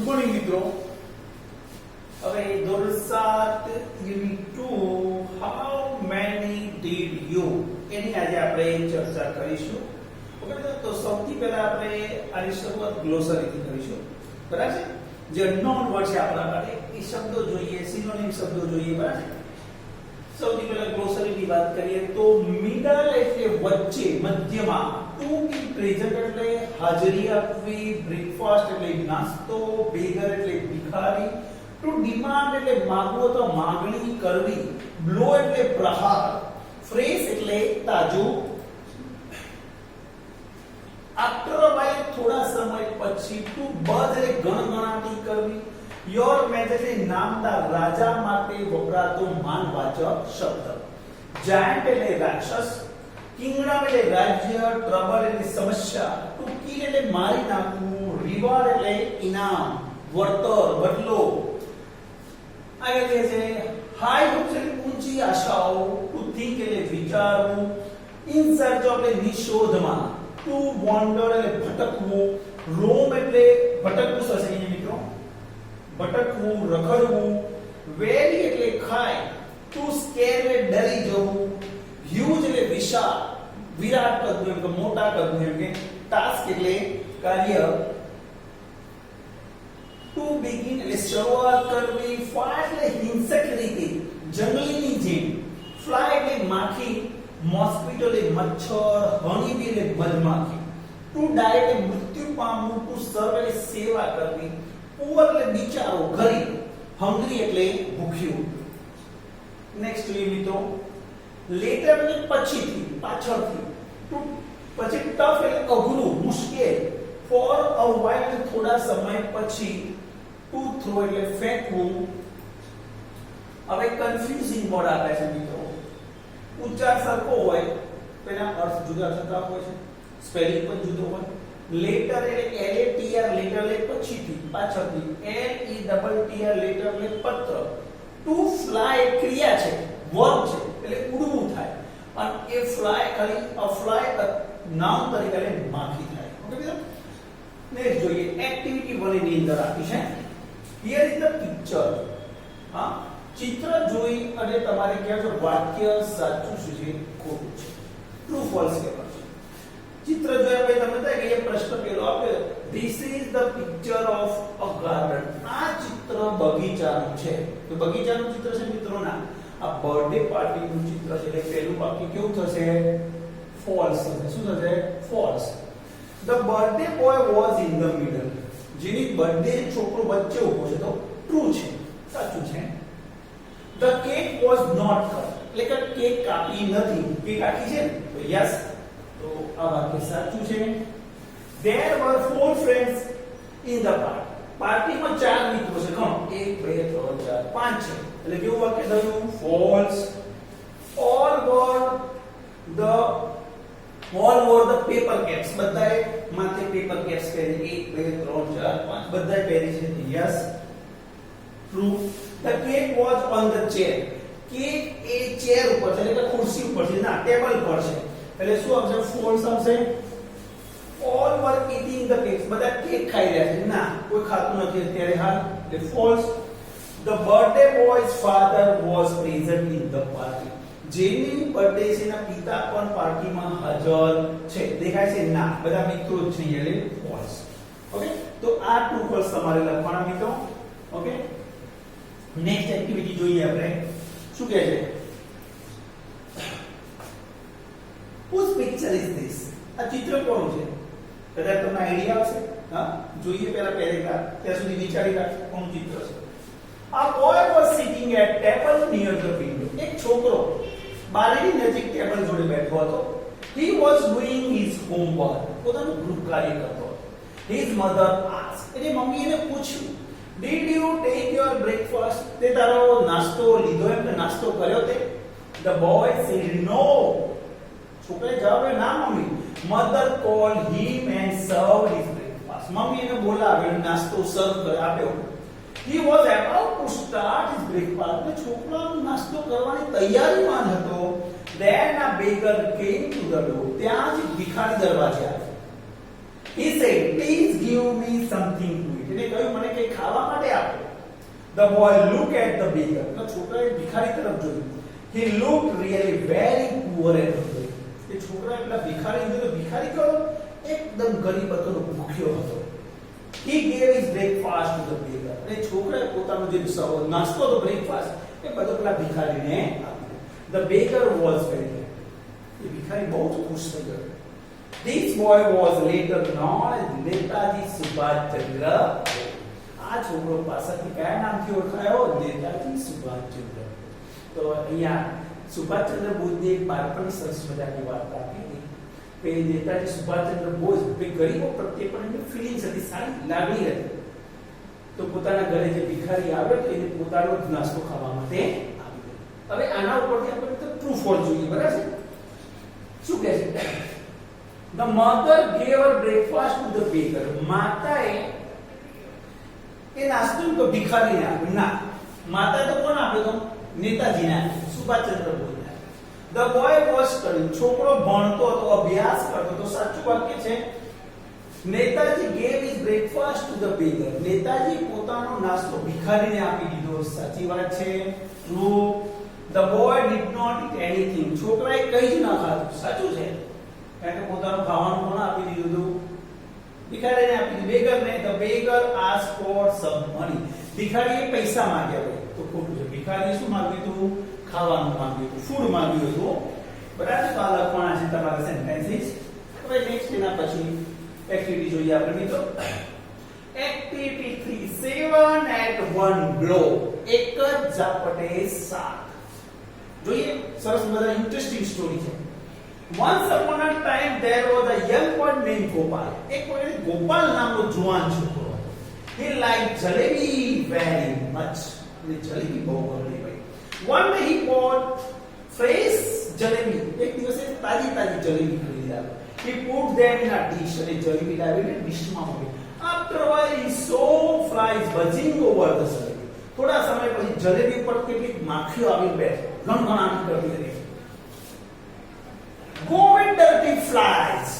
Morning મિત્રો. હવે ધોરણ 7 unit 2 how many did you any આજે આપણે ચર્ચા કરીશું. ઓકે, તો સૌથી પહેલા આપણે આની શરૂઆત ગ્લોસરીથી કરીશું. બરાબર છે? જે અનનોન વર્ડ છે આપણા માટે એ શબ્દો જોઈએ, સિનોનિમ શબ્દો જોઈએ. બરાબર છે? સૌથી પહેલા ગ્લોસરીની વાત કરીએ તો મિડલ એટલે વચ્ચે, મધ્યમાં. ટુ બી પ્રેઝન્ટ એટલે હાજરી આપવી, બ્રેકફાસ્ટ એટલે નાસ્તો, બેગર એટલે ભિખારી, ટુ ડિમાન્ડ એટલે માંગવું અથવા માંગણી કરવી, બ્લો એટલે પ્રહાર, ફ્રેશ એટલે તાજું, આફ્ટર અ વ્હાઇલ થોડા સમય પછી, ટુ બઝ એટલે ગણગણાટી કરવી, યોર મેજેસ્ટી નામદાર રાજા માટે વપરાતો માનવાચક શબ્દ, જાયન્ટ એટલે રાક્ષસ, કિંગડમ એટલે રાજ્ય, ટ્રબલ એટલે સમસ્યા, ટુ કિલ એટલે મારી નાખવું, રિવોર્ડ એટલે ઇનામ, વળતર, બદલો. આગળ કહે છે હાઈ હોપ્સ એટલે ઊંચી આશાઓ, ટુ થિંક એટલે વિચારવું, ઇન સર્ચ ઓફ એટલે નિશોધમાં, ટુ વોન્ડર એટલે ભટકવું, રોમ એટલે ભટકવું થશે મિત્રો, ભટકવું, રખડવું, વેરી એટલે ખાય, ટુ સ્કેર એટલે ડરી જવું, હ્યુજ એટલે વિશાળ, વિરાટ કદનું એટલે મોટા કદનું એટલે ટાસ્ક એટલે કાર્ય, ટુ બિગિન એટલે શરૂઆત કરવી, ફાઇટ એટલે હિંસક રીતે, જંગલીની જેમ, ફ્લાય એટલે માખી, મોસ્કિટો એટલે મચ્છર, હની બી એટલે મધમાખી, ટુ ડાય એટલે મૃત્યુ પામવું, ટુ સર્વ એટલે સેવા કરવી, પુઅર એટલે બિચારો, ગરીબ, હંગ્રી એટલે ભૂખ્યું. નેક્સ્ટ જોઈએ મિત્રો, લેટર એટલે પછીથી, પાછળથી, પછી ટફ એટલે અઘરું, મુશ્કેલ, ફોર અ વ્હાઇલ એટલે થોડા સમય પછી, ટુ થ્રો એટલે ફેંકવું. હવે કન્ફ્યુઝિંગ વર્ડ આવે છે મિત્રો, ઉચ્ચાર સરખો હોય તેના અર્થ જુદા જુદા હોય છે, સ્પેલિંગ પણ જુદો હોય. લેટર એટલે L A T R, letter એટલે પછીથી, પાછળથી, L E double T R, letter એટલે પત્ર. ટુ ફ્લાય ક્રિયા છે, વર્બ છે એટલે ઉડવું થાય, અને એ ફ્લાય ખાલી અ ફ્લાય નાઉન તરીકે એટલે માખી થાય. ઓકે મિત્રો, નેક્સ્ટ જોઈએ એક્ટિવિટી 1 ની અંદર આપી છે. Here is the picture. હા, ચિત્ર જોઈ અને તમારે કહેજો વાક્ય સાચું છે ખોટું છે, ટ્રુ ફોલ્સ કહેવાનું છે. ચિત્ર જોયા પછી તમને થાય કે એ પ્રશ્ન પેલો આપ્યો, this is the picture of a garden. આ ચિત્ર બગીચાનું છે. તો બગીચાનું ચિત્ર છે મિત્રો ના, આ બર્થડે પાર્ટીનું ચિત્ર છે. એટલે પહેલું વાક્ય કેવું થશે? ફોલ્સ થશે. શું થશે? False. The birthday boy was in the middle. જેની બર્થડે છોકરો વચ્ચે ઊભો છે તો ટ્રુ છે, સાચું છે. The cake was not cut. એટલે કે કેક કાપી નથી, કેક આખી છે તો યસ, તો આ વાક્ય સાચું છે. There were 4 friends in the party. પાર્ટીમાં 4 મિત્રો છે. કોણ? 1 2 3 4 5 છે. એટલે કેવું વાક્ય થયું? False. All wore the paper caps. બધાએ માથે પેપર કેપ્સ પહેરી. 1 2 3 4 5 બધાએ પહેરી છે. Yes, true. The cake was on the chair. Cake A chair ઉપર છે, એટલે કે ખુરશી ઉપર છે, ના ટેબલ પર છે. એટલે શું આવશે? ફોલ્સ આવશે. All were eating the cakes. બધા કેક ખાઈ રહ્યા છે. ના, કોઈ ખાતું નથી અત્યારે હાલ, એટલે false. The birthday boy's father was present in the party. જેની બર્થડે છે એના પિતા પણ પાર્ટીમાં હાજર છે. દેખાય છે? ના, બધા મિત્રો જ છે, એટલે ફોલ્સ. ઓકે, તો આ ટ્રુ ફોલ્સ તમારે લખવાના મિત્રો. ઓકે, નેક્સ્ટ એક્ટિવિટી જોઈએ આપણે. શું કહે છે? Whose picture is this? આ ચિત્ર કોનું છે? કદાચ તમને આઈડિયા આવશે. હા, જોઈએ પહેલા પેરેગ્રાફ, ત્યાં સુધી વિચારી રાખો કોનું ચિત્ર છે. A boy was sitting at table near the window. એક છોકરો બારીની નજીક ટેબલ જોડે બેઠો હતો. He was doing his homework. પોતાનું ગૃહ કાર્ય કરતો હતો. His mother asked. એની મમ્મી એને પૂછ્યું, Did you take your breakfast? તે તારો નાસ્તો લીધો? એમને નાસ્તો કર્યો તે? The boy said no. છોકરાએ જવાબ આપ્યો, ના mummy. Mother called him and served his breakfast. Mummy એને બોલાવ્યો, નાસ્તો સર્વ કરી આપ્યો. He was about to start his breakfast. છોકરો નાસ્તો કરવાની તૈયારીમાં હતો. Then a beggar came to the door. ત્યાં જ ભિખારી દરવાજે આવ્યો. He said, "Please give me something to eat." એટલે કહ્યું મને કંઈ ખાવા માટે આપો. The boy looked at the beggar. તો છોકરાએ ભિખારી તરફ જોયું. He looked really very poor at the boy. એ છોકરા એટલા ભિખારી હતો, ભિખારી કયો એકદમ ગરીબ હતો, ભૂખ્યો હતો. He gave his breakfast to the beggar. અને છોકરાએ પોતાનો જે નાસ્તો હતો બ્રેકફાસ્ટ એ બધો પેલા ભિખારીને આપ્યો. The beggar was very happy. એ ભિખારી બહુ જ ખુશ થઈ ગયો. This boy was later known as Netaji Subhash Chandra. આ છોકરો પાછળથી કયા નામથી ઓળખાયો? નેતાજી સુભાષચંદ્ર. તો અહીંયા સુભાષચંદ્ર બોઝની એક બાળપણની સરસ મજાની વાત આપી હતી કે નેતાજી સુભાષચંદ્ર બોઝ બે ગરીબો પ્રત્યે પણ એની ફિલિંગ્સ હતી, સારી લાગણી હતી. તો પોતાના ઘરે જે ભિખારી આવ્યો તો એને પોતાનો નાસ્તો ખાવા માટે આપી દીધો. હવે આના ઉપરથી આપણે તો ટ્રુ ફોલ્સ જોઈએ, બરાબર છે? શું કહે છે? The mother gave her breakfast to the beggar. માતાએ એ નાસ્તો તો ભિખારીને આપ્યો ના, માતાએ તો કોણ આપ્યો? તો નેતાજીને આપ્યો, Subhashchandra બોઝને. The boy was studying. છોકરો ભણતો હતો, અભ્યાસ કરતો હતો. સાચું વાક્ય છે Netaji gave his breakfast to the beggar. Netaji પોતાનો નાસ્તો ભિખારીને આપી દીધો. સાચી વાત છે, true. The boy did not eat anything. છોકરાએ કંઈ જ ના ખાધું. સાચું છે, કારણ કે પોતાનું ખાવાનું કોને આપી દીધું હતું? ભિખારીને આપી દીધું, બેગરને. The beggar asked for some money. ભિખારીએ પૈસા માંગ્યા હોય તો ખોટું છે. ભિખારીએ શું માંગ્યું હતું? ખાવાનું માંગ્યું હતું, ફૂડ માંગ્યું હતું. બરાબર? તો આ લખવાના છે તમારા સેન્ટેન્સીસ. હવે નેક્સ્ટ એના પછી એક્ટિવિટી જોઈએ આપણે મિત્રો. Activity 3, 7 at one blow. એક જ ઝાપટે 7. જોઈએ, સરસ મજાની ઇન્ટરેસ્ટિંગ સ્ટોરી છે. Once upon a time there was a young boy named Gopal. એક કોઈ ગોપાલ નામનો જુવાન છોકરો હતો. He liked jalebi very much. એને જલેબી બહુ ગમતી હોય. One day he bought fresh jalebi. એક દિવસે તાજી તાજી જલેબી ખરીદી લાવ્યો. He put them in a dish. અને જલેબી લાવીને ડિશમાં મૂકી. After a while he saw flies buzzing over the jalebi. થોડા સમય પછી જલેબી પર કેટલીક માખીઓ આવી બેઠી, ગણગણાટ કરતી હતી. Go and dirty flies,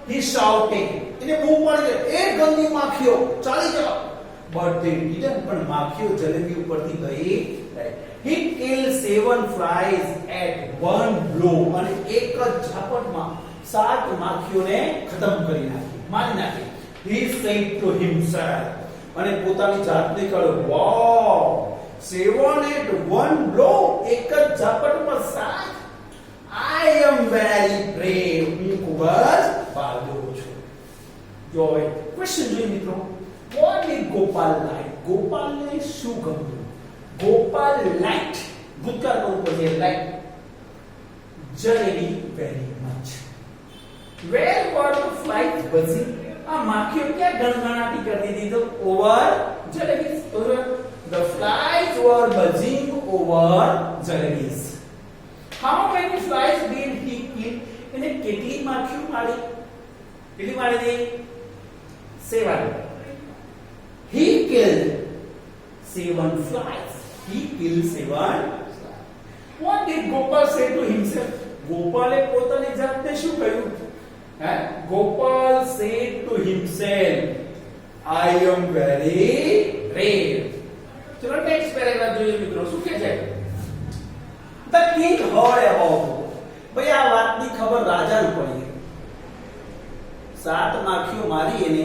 he shouted. એને બૂમ પાડી દે, એ ગંદી માખીઓ ચાલી જાઓ. But they didn't. પણ માખીઓ જલેબી ઉપરથી ગઈ નહીં. He killed 7 flies at one blow. અને એક જ ઝાપટમાં 7 માખીઓને ખતમ કરી નાખી, મારી નાખી. He said to himself. અને પોતાની જાતને કહ્યું, wow, 7 at one blow. એક જ ઝાપટમાં 7. I am very brave. હું ખૂબ જ બહાદુર છું. જો ક્વેશ્ચન જોઈએ મિત્રો. What did Gopal like? ગોપાલને શું ગમતું? ગોપાલ liked, ભૂતકાળ કરવું પડશે, like jalebi very much. Where were the flies buzzing? આ માખીઓ ક્યાં ગણગણાટી કરતી હતી? તો over jalebis. The flies were buzzing over jalebis. How many flies did he kill? એને કેટલી માખીઓ મારી? કેટલી મારી હતી? 7. He killed 7 flies. He killed 7 flies. What did Gopal say to himself? ગોપાલે પોતાની જાતને શું કહ્યું? Gopal said to himself, I am very brave. ચલો નેક્સ્ટ પેરેગ્રાફ જોઈએ મિત્રો. શું કહે છે? The king heard about it. ભાઈ આ વાતની ખબર રાજાને પડી. 7 માખીઓ મારી એને.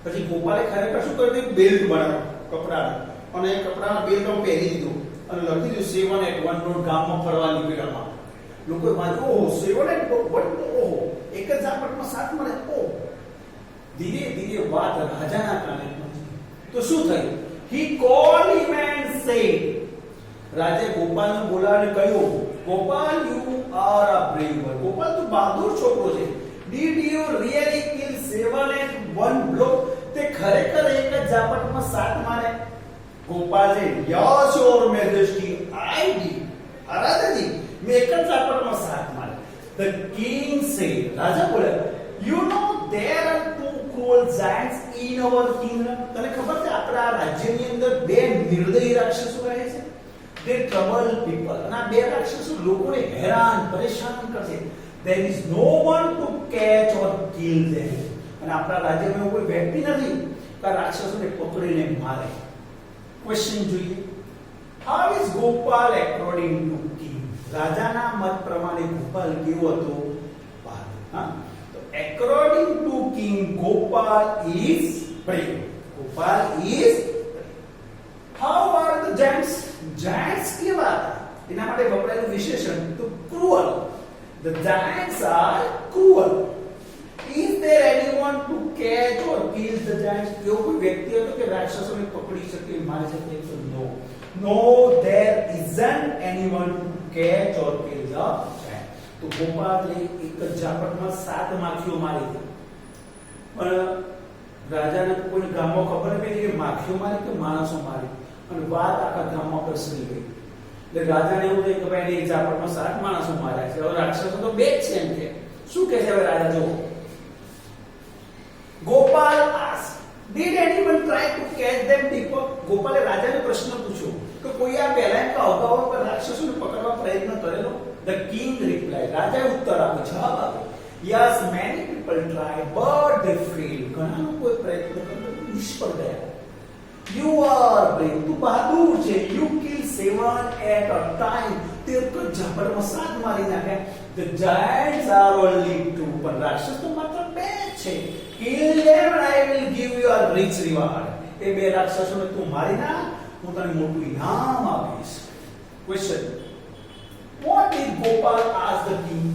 પછી ગોપાલે ખરેખર શું કર્યું? બેલ્ટ બનાવ્યો કપડાનો, અને એ કપડાના બેલ્ટ પહેરી દીધો અને લખી દીધું 7 at one blow. ગામમાં ફરવા નીકળ્યા. લોકોએ માન્યું, ઓહો 7 at one blow, ઓહો એક જ ઝાપટમાં 7 મળે. ઓહ, ધીરે ધીરે વાત રાજાના કાને પહોંચી. તો શું થયું? He called him and said. રાજે ગોપાલને બોલાવીને કહ્યું, Gopal, you are a brave boy. Gopal તું બહાદુર છોકરો છે. Did you really kill 7 at one blow? તે ખરેખર એક જ ઝાપટમાં 7 મારે? ગોપાલ છે, yes your majesty, I did. રાજાજી, મેં એક જ ઝાપટમાં 7 મારે. The king said. રાજા બોલે, you know there are 2 cruel giants in our kingdom. તને ખબર છે આપણા રાજ્યની અંદર 2 નિર્દયી રાક્ષસો રહે છે. They trouble people. અને આ 2 રાક્ષસો લોકોને હેરાન પરેશાન કરશે. There is no one to catch or kill them. અને આપણા રાજ્યમાં એવું કોઈ વ્યક્તિ નથી કે રાક્ષસોને પકડીને મારે. ક્વેશ્ચન જોઈએ. How is Gopal according to king? રાજાના મત પ્રમાણે ગોપાલ કેવો હતો? હા, તો according to king Gopal is brave. Gopal is how are the giants? giants કેવા હતા? એના માટે વપરાયેલું વિશેષણ તો cruel. The giants are cruel. Is there anyone to catch or kill the giants? એવો કોઈ વ્યક્તિ હતો કે રાક્ષસોને પકડી શકે, મારી શકે? તો no. No, there isn't anyone to catch or kill the giant. તો ગોપાલે એક જ ઝાપટમાં 7 માખીઓ મારી હતી. પણ રાજાને કોઈ ગામમાં ખબર નથી કે માખીઓ મારી કે માણસો મારી, અને વાત આખા ગામમાં પ્રસરી ગઈ. એટલે રાજાને એવું થયું કે ભાઈ એક ઝાપટમાં 7 માણસો માર્યા છે, હવે રાક્ષસો તો 2 જ છે એમ કે. શું કહે છે હવે રાજા? જો Gopal asked, did anyone try to catch them before? ગોપાલે રાજાને પ્રશ્ન પૂછ્યો કે કોઈ આ પહેલા કે અગાઉ પર રાક્ષસોને પકડવા પ્રયત્ન કરેલો? The king replied, રાજાએ ઉત્તર આપ્યો, જવાબ આપ્યો, yes, many people tried but they failed. ઘણા લોકોએ પ્રયત્ન કર્યો, નિષ્ફળ ગયા. You are brave. તું બહાદુર છે. You kill 7 at a time. તે એક ઝાપટમાં 7 મારી નાખ્યા. The giants are only 2. પણ રાક્ષસ તો માત્ર 2 છે. Kill them and I will give you a rich reward. એ 2 રાક્ષસોને તું મારી નાખ, હું તને મોટું ઇનામ આપીશ. Question. What did Gopal ask the king?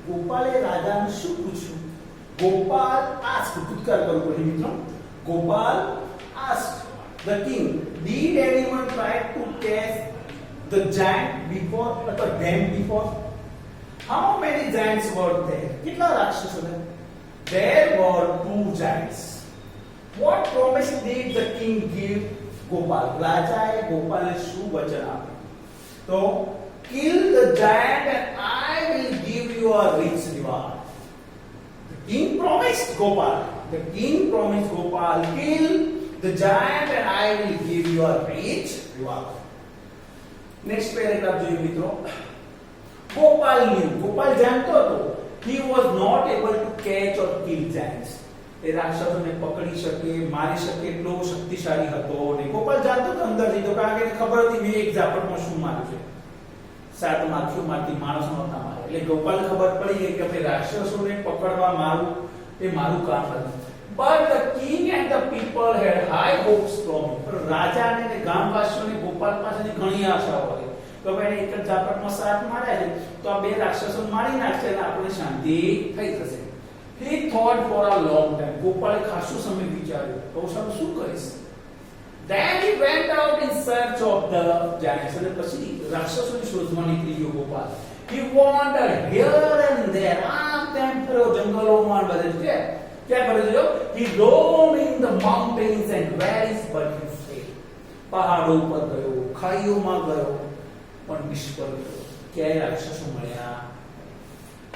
ગોપાલે રાજાને શું પૂછ્યું? ગોપાલ asked. ઉત્તર કરવો પડે મિત્રો. Gopal asked the king, did anyone try to catch the giant before, or them before? How many giants were there? કેટલા રાક્ષસો હતા? There were 2 giants. What promise did the king give Gopal? રાજાએ ગોપાલને શું વચન આપ્યું? તો kill the giant and I will give you a rich reward. The king promised Gopal. The king promised Gopal, kill the giant and I will give you a rich reward. Next paragraph જોઈએ મિત્રો. Gopal knew. Gopal જાણતો હતો. He was not able to catch or kill giants. એ રાક્ષસોને પકડી શકે, મારી શકે એટલો શક્તિશાળી હતો ને. ગોપાલ જાણતો હતો અંદરથી, તો કારણ કે એને ખબર હતી મેં એક ઝાપટમાં શું માર્યું છે. 7 માખીઓ મારતી, માણસો નહોતા મારે. એટલે ગોપાલ ખબર પડી ગઈ કે ભાઈ રાક્ષસોને પકડવા મારું એ મારું કામ નથી. But the king and the people had high hopes from him. પણ રાજાને અને ગામવાસીઓને ગોપાલ પાસેથી ઘણી આશાઓ હતી કે ભાઈ એક જ ઝાપટમાં 7 માર્યા છે, તો આ 2 રાક્ષસો મારી નાખશે અને આપણે શાંતિ થઈ જશે. He thought for a long time. ગોપાલે ખાસો સમય વિચાર્યો, તો સારું શું કરીશ? Then he went out in search of the giants. અને પછી રાક્ષસોની શોધમાં નીકળી ગયો Gopal. He wandered here and there. આમ તેમ ફર્યો જંગલોમાં, બધે છે. क्या करे जो? He roamed in the mountains and valleys, but he failed. પહાડો પર ગયો, ખાઈઓમાં ગયો, પણ નિષ્ફળ ગયો. ક્યાંય રાક્ષસો મળ્યા?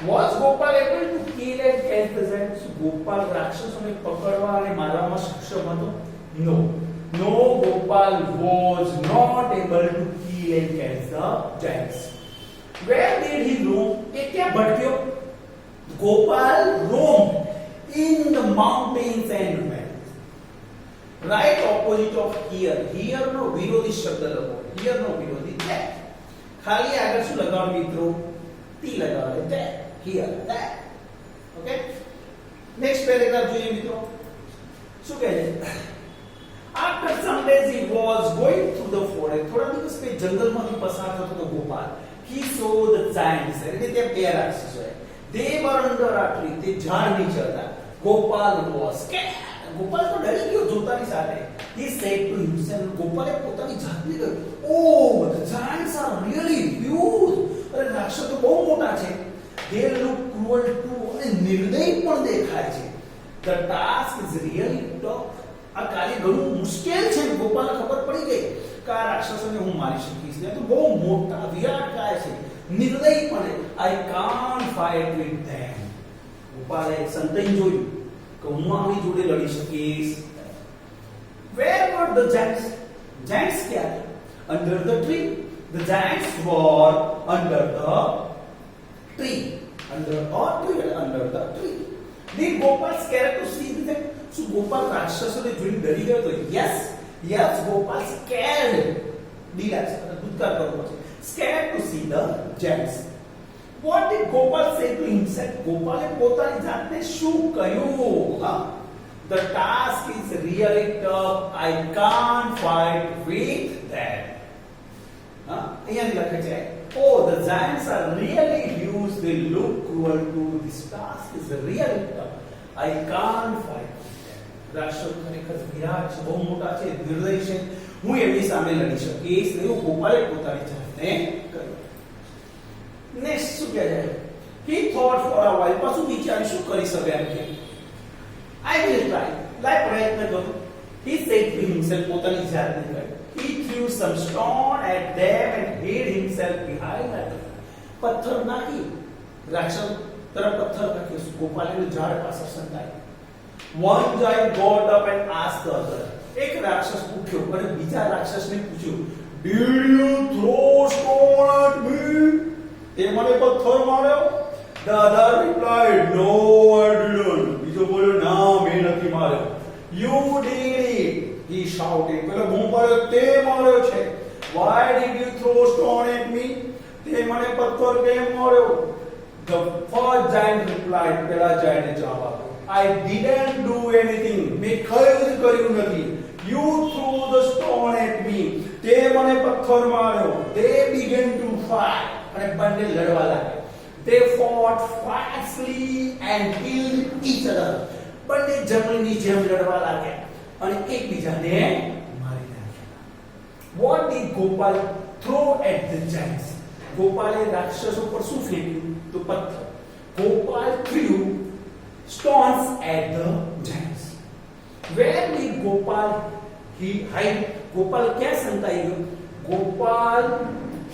Was Gopal able to kill and catch the giants? Gopal રાક્ષસોને પકડવા અને મારવામાં સક્ષમ હતો? No. No, Gopal was not able to kill and catch the giants. Where did he roam? એ ક્યાં ભટક્યો? Gopal roamed in the mountains and valleys. Right opposite of here. Here નો વિરોધી શબ્દ લખો. Here નો વિરોધી that. ખાલી આગળ શું લગાવો મિત્રો? T લગાવો. that. Here. that. Okay? Next paragraph જોઈએ મિત્રો. શું કહે છે? After some days he was going through the forest. થોડા દિવસ પછી જંગલમાંથી પસાર થતો હતો Gopal. He saw the giants. એટલે ત્યાં 2 રાક્ષસો હતા. They were under a tree. તે ઝાડ નીચે હતા. Gopal was scared. ગોપાલ તો ડરી ગયો જોતાની સાથે. He said to himself, ગોપાલે પોતાની જાતને કહ્યું, oh, the giants are really huge. અરે રાક્ષસો તો બહુ મોટા છે. They look cruel too. અને નિર્દયી પણ દેખાય છે. The task is really tough. આ કાર્ય ઘણું મુશ્કેલ છે. ગોપાલને ખબર પડી ગઈ કે આ રાક્ષસોને હું મારી શકીશ ને. તો બહુ મોટા વિરાટ કાય છે, નિર્દયી પણ. I can't fight with them. ગોપાલે સંતઈ જોયું કે હું આની જોડે લડી શકીશ. Where were the giants? Giants ક્યાં? Under the tree. The giants were under the tree. Under the tree. Did Gopal scared to see the શું ગોપાલ રાક્ષસોને જોઈને ડરી ગયો તો? Yes, Gopal scared. દીલા છે ભૂતકાળ કરવો છે. Scared to see the giants. What did Gopal say to himself? ગોપાલે પોતાની જાતને શું કહ્યું? The task is really tough. I can't fight with them. અહીંયા લખે છે, oh, the giants are really huge. They look cruel too. This task is really tough. I can't fight with them. રાક્ષસો ખરેખર વિરાટ છે, બહુ મોટા છે, નિર્દય છે. હું એમની સામે લડી શકીશ નહીં. ગોપાલે પોતાની જાતને કહ્યું. નેક્સ્ટ શું કહે છે? He thought for a while. પાછું વિચાર્યું શું કરી શકે એમ કે I will try. લાય પ્રયત્ન કરું. He said to himself, પોતાની જાતને કહ્યું. He threw some stone at them and hid himself behind a tree. પથ્થર નાખી રાક્ષસ તરફ પથ્થર નાખ્યો. ગોપાલનું ઝાડ પાસે સંતાય. One giant got up and asked the other. એક રાક્ષસ ઉઠ્યો અને બીજા રાક્ષસને પૂછ્યું, Did you throw stone at me? તે મને પથ્થર માર્યો? The other replied, No, I didn't. બીજો બોલ્યો, ના મેં નથી માર્યો. You did it, he shouted. પેલો બૂમ પાડ્યો, તે માર્યો છે. Why did you throw stone at me? તે મને પથ્થર કેમ માર્યો? The first giant replied. પેલા giant જવાબ આપ્યો, I didn't do anything. મેં કઈ જ કર્યું નથી. You threw the stone at me. તે મને પથ્થર માર્યો. They began to fight. અને બંને લડવા લાગ્યા. They fought fiercely and killed each other. બંને જંગલની જેમ લડવા લાગ્યા અને એકબીજાને મારી નાખ્યા. What did Gopal throw at the giants? ગોપાલે રાક્ષસો પર શું ફેંક્યું? તો પથ્થર. Gopal threw stones at the giants. Where did Gopal hide? Gopal ક્યાં સંતાઈ ગયો? Gopal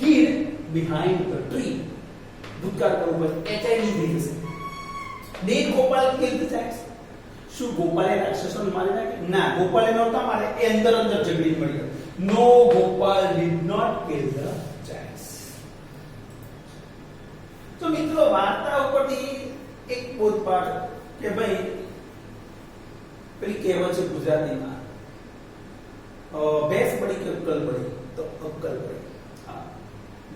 hid behind the tree. ભૂતકાળ પર ઉપર એચઆઈવી થઈ જશે. Did Gopal kill the giants? શું ગોપાલે રાક્ષસોને મારી નાખ્યા? ના, ગોપાલે નહોતા મારે, એ અંદર ઝઘડી મળી ગયો. No, Gopal did not kill the giants. તો મિત્રો વાર્તા ઉપરથી એક બોધપાઠ કે ભાઈ પેલી કહેવત છે ગુજરાતીમાં, ભેંસ પડી કે અક્કલ પડી? તો અક્કલ પડી.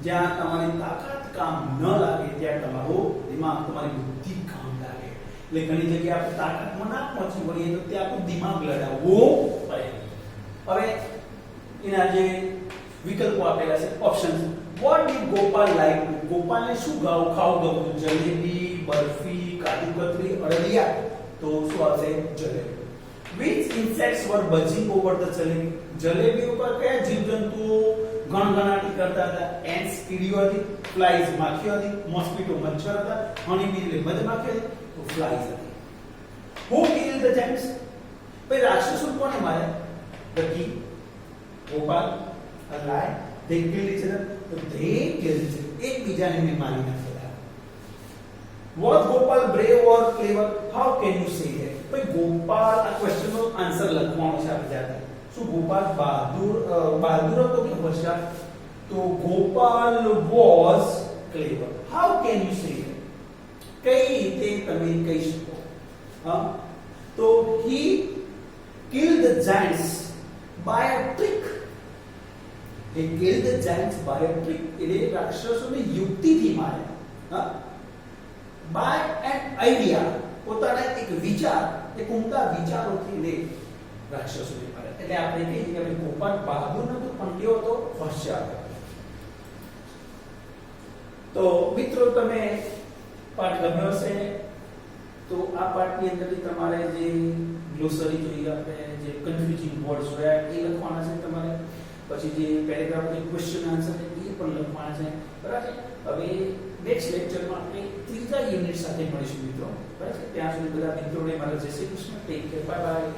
જ્યાં તમારી તાકાત કામ ન લાગે ત્યાં તમારું દિમાગ, તમારી બુદ્ધિ કામ લાગે. એટલે ઘણી જગ્યાએ આપણે તાકાતમાં ના પહોંચી વળીએ તો ત્યાં આપણું દિમાગ લડાવવું પડે. હવે એના જે વિકલ્પો આપેલા છે, option. What did Gopal like? ગોપાલને શું ખાવું ગમતું? જલેબી, બરફી, કાજુ કતરી, અડદિયા. તો શું આવશે? Jalebi. Which insects were buzzing over the jalebi? Jalebi ઉપર કયા જીવજંતુઓ ગણગણાટી કરતા હતા? એન્ટ્સ કીડીઓ હતી, ફ્લાઈઝ માખીઓ હતી, મોસ્કિટો મચ્છર હતા, હનીબી એટલે મધમાખી હતી, તો ફ્લાઈઝ હતી. Who killed the giants? ભાઈ રાક્ષસો કોને માર્યા? The king, Gopal, a lion. They killed each other. તો they killed each other. એકબીજાને મેં મારી નાખ્યા. Was Gopal brave or clever? How can you say that? ભાઈ ગોપાલ, આ ક્વેશ્ચન નો આન્સર લખવાનો છે આપણે જાતે. શું ગોપાલ બહાદુર હતો કે હોશિયાર? તો Gopal was clever. How can you say that? કઈ રીતે તમે કહી શકો? તો he killed the giants by a trick. He killed the giants by a trick. એટલે રાક્ષસોને યુક્તિથી માર્યા. by an idea. પોતાના એક વિચાર, એક ઉમદા વિચારોથી લે રાક્ષસોને માર્યા. એટલે આપણે કહીએ કે ભાઈ ગોપાલ બહાદુર નતો પણ કેવો હતો? હોશિયાર હતો. તો મિત્રો તમે પાઠ ગમ્યો હશે તો આ પાઠની અંદરથી તમારે જે ગ્લોસરી જોઈએ, આપણે જે કન્ફ્યુઝિંગ વર્ડ્સ હોય એ લખવાના છે તમારે. પછી જે પેરેગ્રાફની ક્વેશ્ચન આન્સર છે એ પણ લખવાના છે. બરાબર. હવે નેક્સ્ટ લેક્ચરમાં આપણે ત્રીજા યુનિટ સાથે મળીશું મિત્રો. બરાબર. ત્યાં સુધી બધા મિત્રોને મારા જય Shri Krishna. Take care. Bye bye.